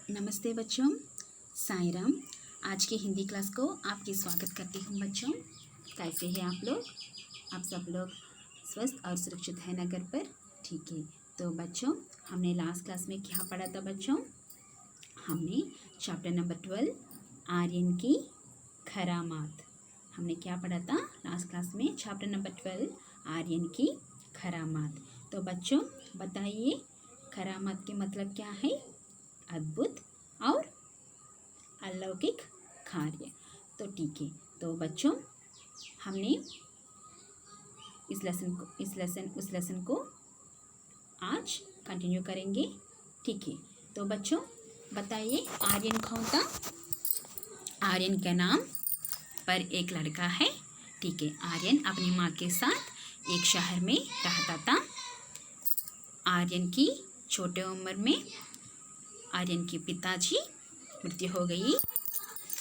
नमस्ते बच्चों, साईं राम। आज की हिंदी क्लास को आपकी स्वागत करती हूँ। बच्चों, कैसे हैं आप लोग? आप सब लोग स्वस्थ और सुरक्षित हैं ना घर पर? ठीक है। तो बच्चों, हमने लास्ट क्लास में क्या पढ़ा था बच्चों? हमने चैप्टर नंबर 12 आर्यन की खरामात। हमने क्या पढ़ा था लास्ट क्लास में? चैप्टर नंबर 12 आर्यन की खरामात। तो बच्चों बताइए, खरामात के मतलब क्या है? अद्भुत और अलौकिक कार्य। तो ठीक है। तो बच्चों, हमने उस लेसन को आज कंटिन्यू करेंगे। ठीक है। तो बच्चों बताइए, आर्यन कौन था? आर्यन के नाम पर एक लड़का है। ठीक है। आर्यन अपनी माँ के साथ एक शहर में रहता था। आर्यन की छोटे उम्र में आर्यन के पिताजी मृत्यु हो गई।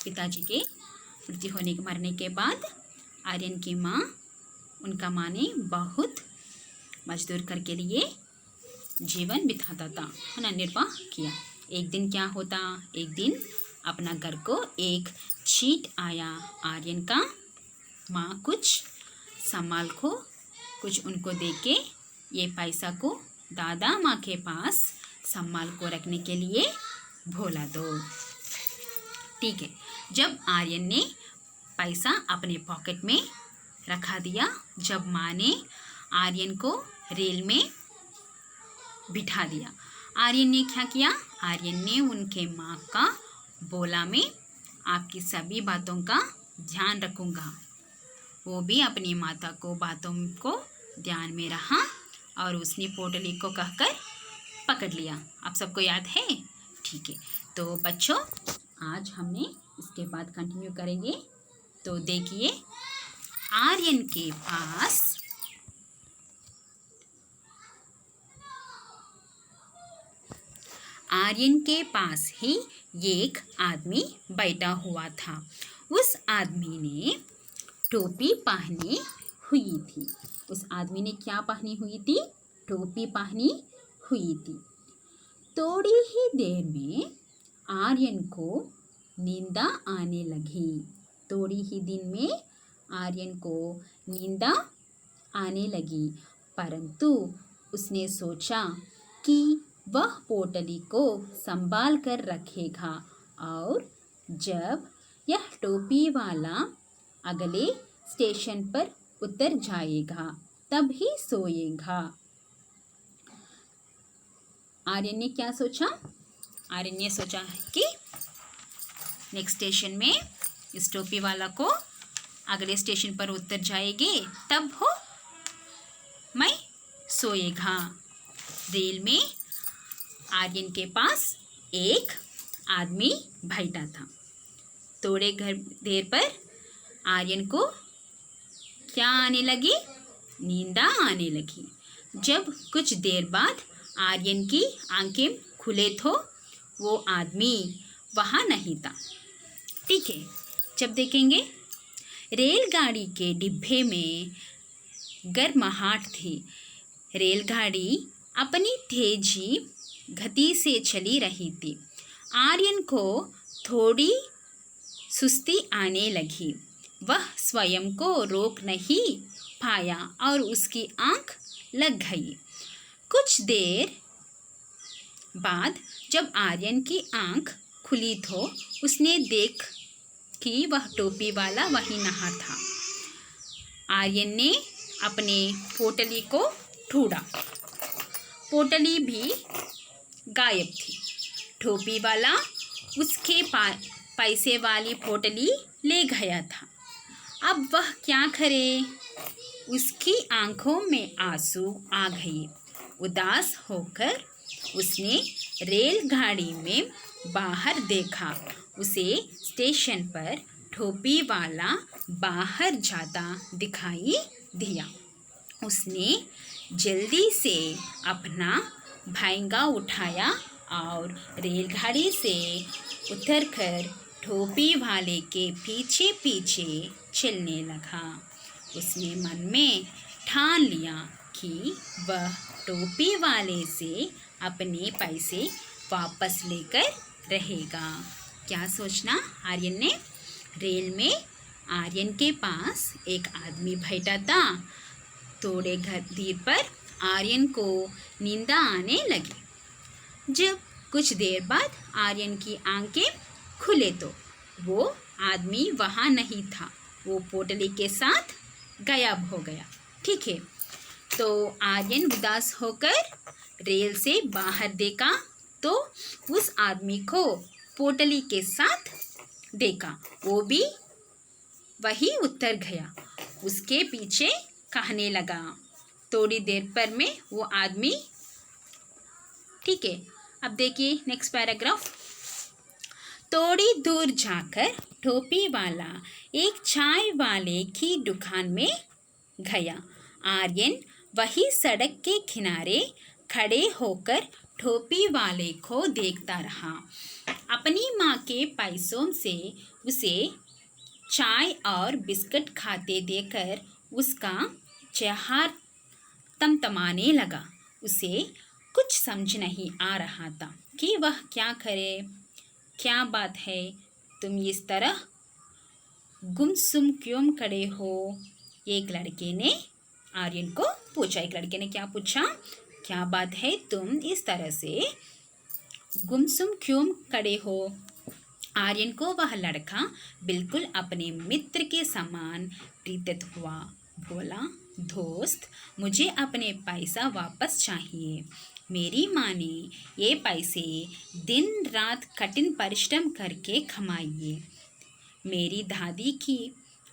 पिताजी के मरने के बाद आर्यन की माँ ने बहुत मजदूर करके लिए जीवन बिताता था, है ना, निर्वाह किया। एक दिन क्या होता, एक दिन अपना घर को एक चीट आया आर्यन का। माँ कुछ संभाल को कुछ उनको दे के ये पैसा को दादा माँ के पास संभाल को रखने के लिए भोला दो। ठीक है। जब आर्यन ने पैसा अपने पॉकेट में रखा दिया, जब माँ ने आर्यन को रेल में बिठा दिया, आर्यन ने क्या किया? आर्यन ने उनके माँ का बोला, मैं आपकी सभी बातों का ध्यान रखूँगा। वो भी अपनी माता को बातों को ध्यान में रहा और उसने पोटली को कहकर पकड़ लिया। आप सबको याद है? ठीक है। तो बच्चों, आज हमने इसके बाद कंटिन्यू करेंगे। तो देखिए, आर्यन के पास ही एक आदमी बैठा हुआ था। उस आदमी ने टोपी पहनी हुई थी। उस आदमी ने क्या पहनी हुई थी? टोपी पहनी हुई थी। थोड़ी ही देर में आर्यन को नींद आने लगी। थोड़ी ही दिन में आर्यन को नींद आने लगी, परंतु उसने सोचा कि वह पोटली को संभाल कर रखेगा और जब यह टोपी वाला अगले स्टेशन पर उतर जाएगा तब ही सोएगा। आर्यन ने क्या सोचा? आर्यन ने सोचा कि नेक्स्ट स्टेशन में इस टोपी वाला को अगले स्टेशन पर उतर जाएंगे तब हो मैं सोएगा। रेल में आर्यन के पास एक आदमी बैठा था। थोड़े देर पर आर्यन को क्या आने लगी? नींद आने लगी। जब कुछ देर बाद आर्यन की आंखें खुले तो वो आदमी वहाँ नहीं था। ठीक है। जब देखेंगे, रेलगाड़ी के डिब्बे में गर्माहट थी। रेलगाड़ी अपनी तेजी गति से चली रही थी। आर्यन को थोड़ी सुस्ती आने लगी। वह स्वयं को रोक नहीं पाया और उसकी आंख लग गई। कुछ देर बाद जब आर्यन की आंख खुली तो उसने देख कि वह टोपी वाला वहीं नहा था। आर्यन ने अपने पोटली को ढूंढा। पोटली भी गायब थी। टोपी वाला उसके पैसे वाली पोटली ले गया था। अब वह क्या करे? उसकी आंखों में आंसू आ गए। उदास होकर उसने रेलगाड़ी में बाहर देखा। उसे स्टेशन पर टोपी वाला बाहर जाता दिखाई दिया। उसने जल्दी से अपना भांगा उठाया और रेलगाड़ी से उतरकर टोपी वाले के पीछे पीछे चलने लगा। उसने मन में ठान लिया कि वह टोपी वाले से अपने पैसे वापस लेकर रहेगा। क्या सोचना आर्यन ने? रेल में आर्यन के पास एक आदमी बैठा था। थोड़े देर पर आर्यन को नींद आने लगी। जब कुछ देर बाद आर्यन की आंखें खुले तो वो आदमी वहाँ नहीं था। वो पोटली के साथ गायब हो गया। ठीक है, तो आर्यन उदास होकर रेल से बाहर देखा तो उस आदमी को पोटली के साथ देखा। वो भी वही उतर गया। उसके पीछे कहने लगा। थोड़ी देर पर में वो आदमी, ठीक है, अब देखिए नेक्स्ट पैराग्राफ। थोड़ी दूर जाकर टोपी वाला एक चाय वाले की दुकान में गया। आर्यन वही सड़क के किनारे खड़े होकर टोपी वाले को देखता रहा। अपनी माँ के पैसों से उसे चाय और बिस्किट खाते देखकर उसका चेहरा तमतमाने लगा। उसे कुछ समझ नहीं आ रहा था कि वह क्या करे। क्या बात है, तुम इस तरह गुमसुम क्यों खड़े हो? एक लड़के ने आर्यन को पूछा। एक लड़के ने क्या पूछा? क्या बात है, तुम इस तरह से गुमसुम क्यों खड़े हो? आर्यन को वह लड़का बिल्कुल अपने मित्र के समान प्रतीत हुआ। बोला, दोस्त, मुझे अपने पैसा वापस चाहिए। मेरी माँ ने ये पैसे दिन रात कठिन परिश्रम करके कमाए। मेरी दादी की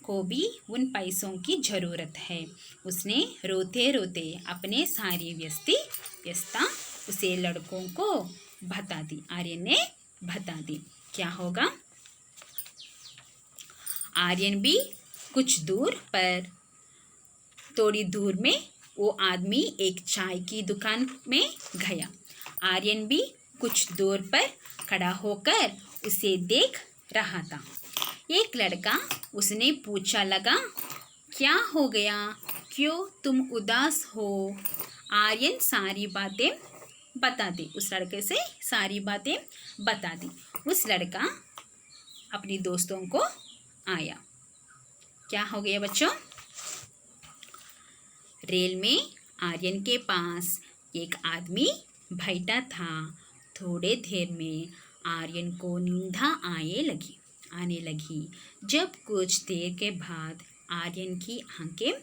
को भी उन पैसों की ज़रूरत है। उसने रोते रोते अपने सारी व्यस्तता उसे लड़कों को बता दी। आर्यन ने बता दी। क्या होगा? आर्यन भी कुछ दूर पर, थोड़ी दूर में वो आदमी एक चाय की दुकान में गया। आर्यन भी कुछ दूर पर खड़ा होकर उसे देख रहा था। एक लड़का उसने पूछा लगा, क्या हो गया? क्यों तुम उदास हो? आर्यन सारी बातें बता दी। उस लड़के से सारी बातें बता दी। उस लड़का अपनी दोस्तों को आया। क्या हो गया बच्चों? रेल में आर्यन के पास एक आदमी बैठा था। थोड़े देर में आर्यन को नींद आने लगी। जब कुछ देर के बाद आर्यन की आंखें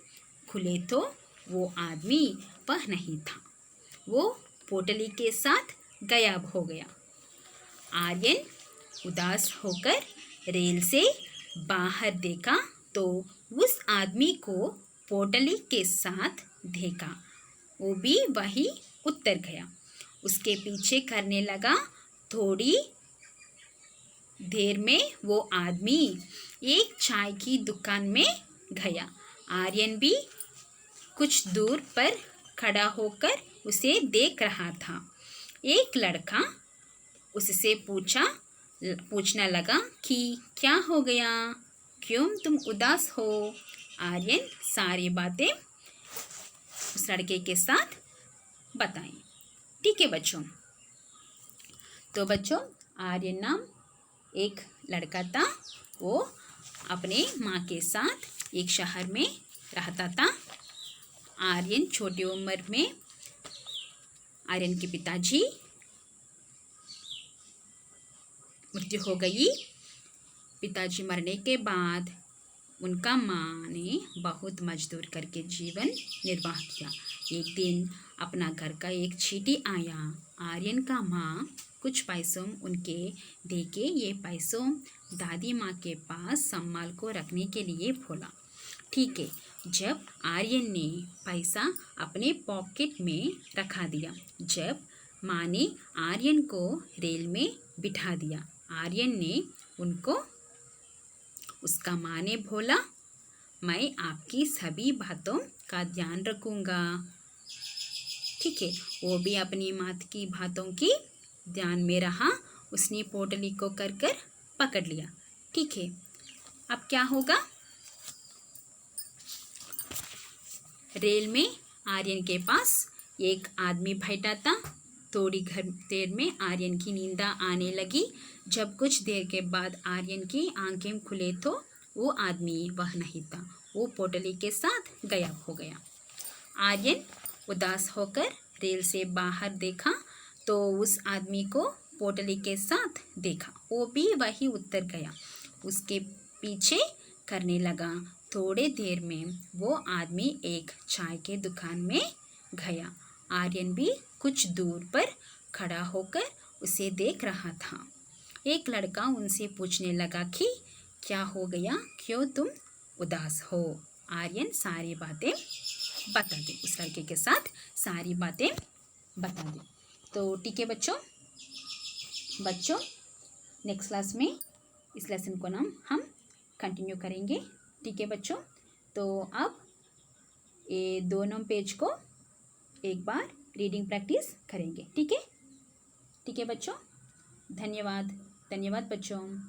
खुले तो वो आदमी वह नहीं था। वो पोटली के साथ गायब हो गया। आर्यन उदास होकर रेल से बाहर देखा तो उस आदमी को पोटली के साथ देखा। वो भी वही उतर गया। उसके पीछे करने लगा। थोड़ी देर में वो आदमी एक चाय की दुकान में गया। आर्यन भी कुछ दूर पर खड़ा होकर उसे देख रहा था। एक लड़का उससे पूछने लगा कि क्या हो गया? क्यों तुम उदास हो? आर्यन सारी बातें उस लड़के के साथ बताई। ठीक है बच्चों, तो बच्चों आर्यन नाम एक लड़का था। वो अपने माँ के साथ एक शहर में रहता था। आर्यन छोटी उम्र में आर्यन के पिताजी मृत्यु हो गई। पिताजी मरने के बाद उनका माँ ने बहुत मजदूर करके जीवन निर्वाह किया। एक दिन अपना घर का एक चीटी आया। आर्यन का माँ कुछ पैसों उनके देके ये पैसों दादी माँ के पास संभाल को रखने के लिए बोला। ठीक है, जब आर्यन ने पैसा अपने पॉकेट में रखा दिया। जब माँ ने आर्यन को रेल में बिठा दिया। आर्यन ने उनको, उसका माँ ने बोला, मैं आपकी सभी बातों का ध्यान रखूँगा। ठीक है, वो भी अपनी माँ की बातों की ध्यान में रहा। उसने पोटली को कर पकड़ लिया। ठीक है, अब क्या होगा? रेल में आर्यन के पास एक आदमी बैठा था। थोड़ी देर में आर्यन की नींद आने लगी। जब कुछ देर के बाद आर्यन की आंखें खुले तो वो आदमी वह नहीं था, वो पोटली के साथ गायब हो गया। आर्यन उदास होकर रेल से बाहर देखा तो उस आदमी को पोटली के साथ देखा, वो भी वही उतर गया, उसके पीछे करने लगा। थोड़े देर में वो आदमी एक चाय के दुकान में गया। आर्यन भी कुछ दूर पर खड़ा होकर उसे देख रहा था। एक लड़का उनसे पूछने लगा कि क्या हो गया, क्यों तुम उदास हो। आर्यन सारी बातें बता दे, उस लड़के के साथ सारी बातें बता दे। तो ठीक है बच्चों, नेक्स्ट क्लास में इस लेसन को हम कंटिन्यू करेंगे। ठीक है बच्चों, तो अब ये दोनों पेज को एक बार रीडिंग प्रैक्टिस करेंगे। ठीक है बच्चों, धन्यवाद बच्चों।